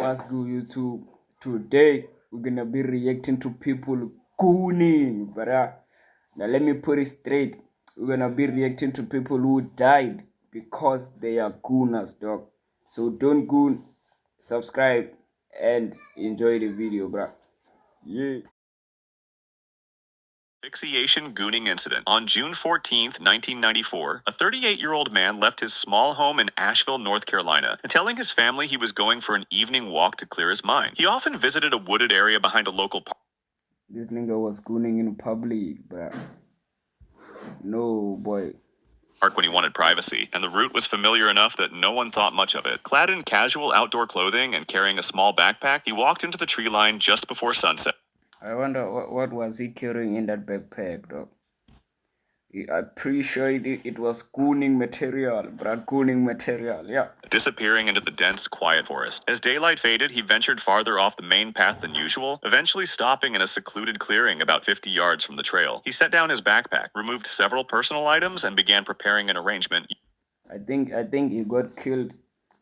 What's good, YouTube? Today we're gonna be reacting to people gooning, bruh. Now let me put it straight. We're gonna be reacting to people who died because they are gooners, dog. So don't goon, subscribe, and enjoy the video, bruh. Yeah. Asphyxiation gooning incident. On June 14th, 1994, a 38-year-old man left his small home in Asheville, North Carolina, telling his family he was going for an evening walk to clear his mind. He often visited a wooded area behind a local park This nigga was gooning in public, bruh. No, boy. when he wanted privacy, and the route was familiar enough that no one thought much of it. Clad in casual outdoor clothing and carrying a small backpack, he walked into the tree line just before sunset. I wonder what was he carrying in that backpack, dog. I'm pretty sure it was gooning material, bruh. Gooning material, yeah. Disappearing into the dense, quiet forest. As daylight faded, he ventured farther off the main path than usual, eventually stopping in a secluded clearing about 50 yards from the trail. He set down his backpack, removed several personal items, and began preparing an arrangement. I think he got killed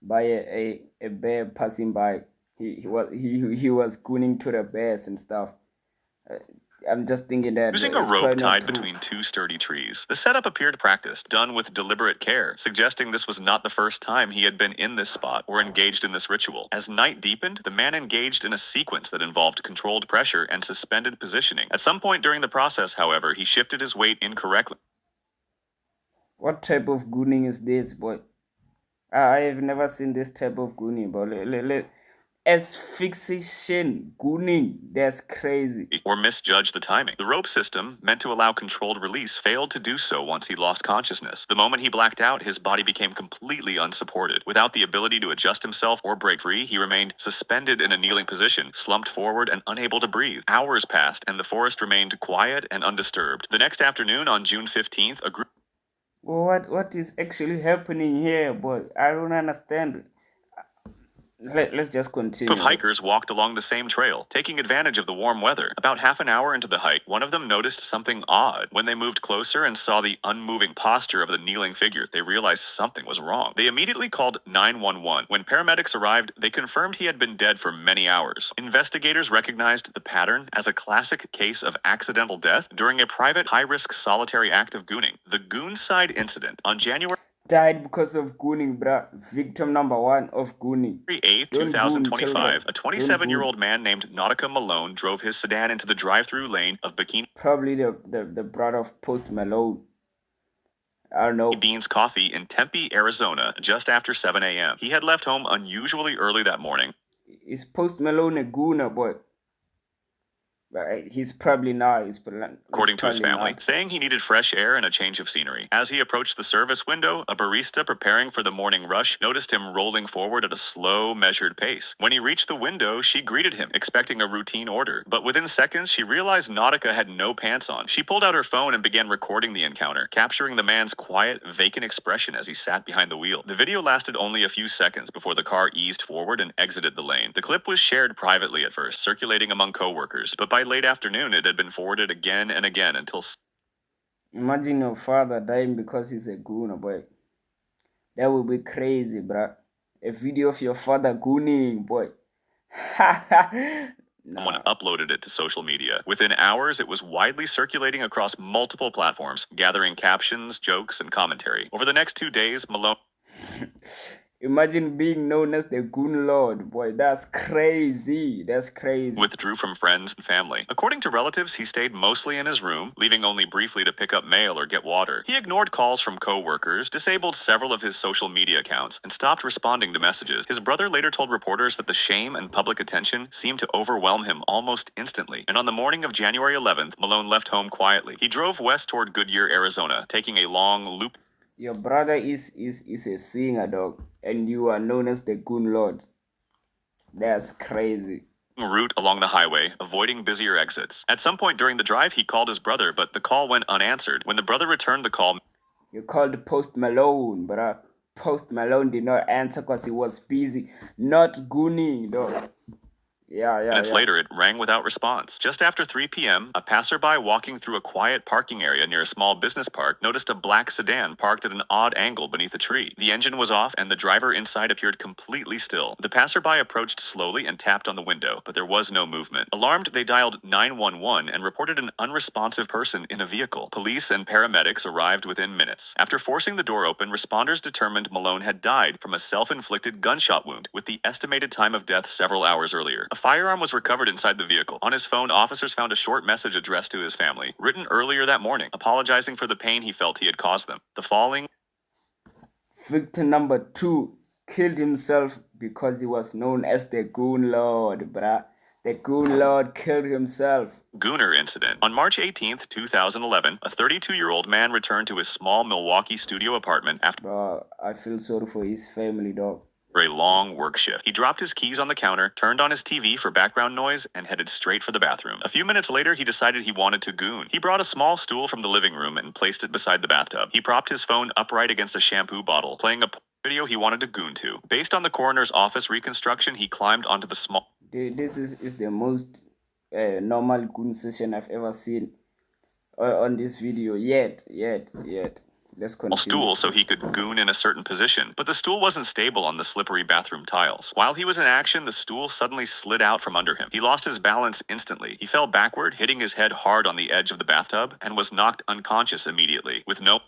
by a bear passing by. He was gooning to the bears and stuff. Uh, I'm just thinking that Using a it's rope probably not tied true. between two sturdy trees. The setup appeared practiced, done with deliberate care, suggesting this was not the first time he had been in this spot or engaged in this ritual. As night deepened, the man engaged in a sequence that involved controlled pressure and suspended positioning. At some point during the process, however, he shifted his weight incorrectly. What type of gooning is this, boy? I have never seen this type of gooning, but asphyxiation gooning. That's crazy. Or misjudged the timing. The rope system, meant to allow controlled release, failed to do so once he lost consciousness. The moment he blacked out, his body became completely unsupported. Without the ability to adjust himself or break free, he remained suspended in a kneeling position, slumped forward and unable to breathe. Hours passed, and the forest remained quiet and undisturbed. The next afternoon, on June 15th, a group Well, what is actually happening here, boy? I don't understand. Let's just of continue. hikers walked along the same trail, taking advantage of the warm weather. About half an hour into the hike, one of them noticed something odd. When they moved closer and saw the unmoving posture of the kneeling figure, they realized something was wrong. They immediately called 911. When paramedics arrived, they confirmed he had been dead for many hours. Investigators recognized the pattern as a classic case of accidental death during a private, high-risk solitary act of gooning. The Goonside incident on January Died because of gooning, bruh. Victim number one of gooning. 8th, Don't goon, children. 2025, a Don't goon. 27-year-old man named Nautica Malone drove his sedan into the drive-through lane of Bikini Probably the brother of Post Malone. I don't know. Beans Coffee in Tempe, Arizona, just after 7 a.m. He had left home unusually early that morning. Is Post Malone a gooner, boy? He's probably not. He's According to his probably family, not. saying he needed fresh air and a change of scenery. As he approached the service window, a barista preparing for the morning rush noticed him rolling forward at a slow, measured pace. When he reached the window, she greeted him, expecting a routine order. But within seconds, she realized Nautica had no pants on. She pulled out her phone and began recording the encounter, capturing the man's quiet, vacant expression as he sat behind the wheel. The video lasted only a few seconds before the car eased forward and exited the lane. The clip was shared privately at first, circulating among coworkers, but by late afternoon, it had been forwarded again and again until Imagine your father dying because he's a gooner, boy. That would be crazy, bruh. A video of your father gooning, boy. someone Nah. uploaded it to social media. Within hours, it was widely circulating across multiple platforms, gathering captions, jokes, and commentary. Over the next 2 days, Malone Imagine being known as the Goon Lord, boy. That's crazy. That's crazy. withdrew from friends and family. According to relatives, he stayed mostly in his room, leaving only briefly to pick up mail or get water. He ignored calls from co-workers, disabled several of his social media accounts, and stopped responding to messages. His brother later told reporters that the shame and public attention seemed to overwhelm him almost instantly. And on the morning of January 11th, Malone left home quietly. He drove west toward Goodyear, Arizona, taking a long loop. Your brother is a singer, dog, and you are known as the Goon Lord. That's crazy. Route along the highway, avoiding busier exits. At some point during the drive, he called his brother, but the call went unanswered. When the brother returned the call, You called Post Malone, bruh. Post Malone did not answer because he was busy, not gooning, dog. Minutes Yeah. later, it rang without response. Just after 3 p.m., a passerby walking through a quiet parking area near a small business park noticed a black sedan parked at an odd angle beneath a tree. The engine was off, and the driver inside appeared completely still. The passerby approached slowly and tapped on the window, but there was no movement. Alarmed, they dialed 911 and reported an unresponsive person in a vehicle. Police and paramedics arrived within minutes. After forcing the door open, responders determined Malone had died from a self-inflicted gunshot wound, with the estimated time of death several hours earlier. A firearm was recovered inside the vehicle. On his phone, officers found a short message addressed to his family, written earlier that morning, apologizing for the pain he felt he had caused them. The falling Victim number 2 killed himself because he was known as the Goon Lord, bruh. The Goon Lord killed himself. Gooner incident. On March 18th, 2011, a 32-year-old man returned to his small Milwaukee studio apartment after Bro, I feel sorry for his family, dog. a long work shift. He dropped his keys on the counter, turned on his TV for background noise, and headed straight for the bathroom. A few minutes later, he decided he wanted to goon. He brought a small stool from the living room and placed it beside the bathtub. He propped his phone upright against a shampoo bottle, playing a video he wanted to goon to. Based on the coroner's office reconstruction, he climbed onto the small This is the most normal goon session I've ever seen on this video. Yet. Let's continue. stool so he could goon in a certain position, but the stool wasn't stable on the slippery bathroom tiles. While he was in action, the stool suddenly slid out from under him. He lost his balance instantly. He fell backward, hitting his head hard on the edge of the bathtub, and was knocked unconscious immediately, with no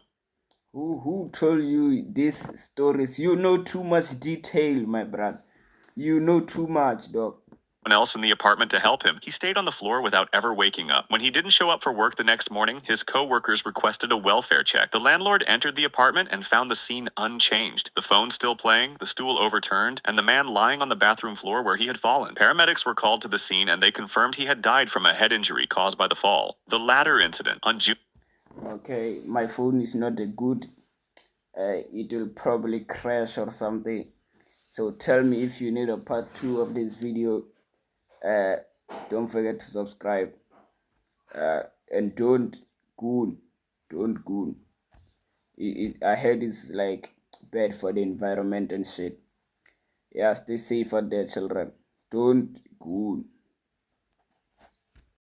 Who told you these stories? You know too much detail, my brother. You know too much, dog. one else in the apartment to help him. He stayed on the floor without ever waking up. When he didn't show up for work the next morning, his co-workers requested a welfare check. The landlord entered the apartment and found the scene unchanged. The phone still playing, the stool overturned, and the man lying on the bathroom floor where he had fallen. Paramedics were called to the scene and they confirmed he had died from a head injury caused by the fall. The latter incident, on June Okay, my phone is not a good. It will probably crash or something. So tell me if you need a part 2 of this video. Don't forget to subscribe. And don't goon. I heard it's like bad for the environment and shit. Yeah, stay safe out there, children. Don't goon.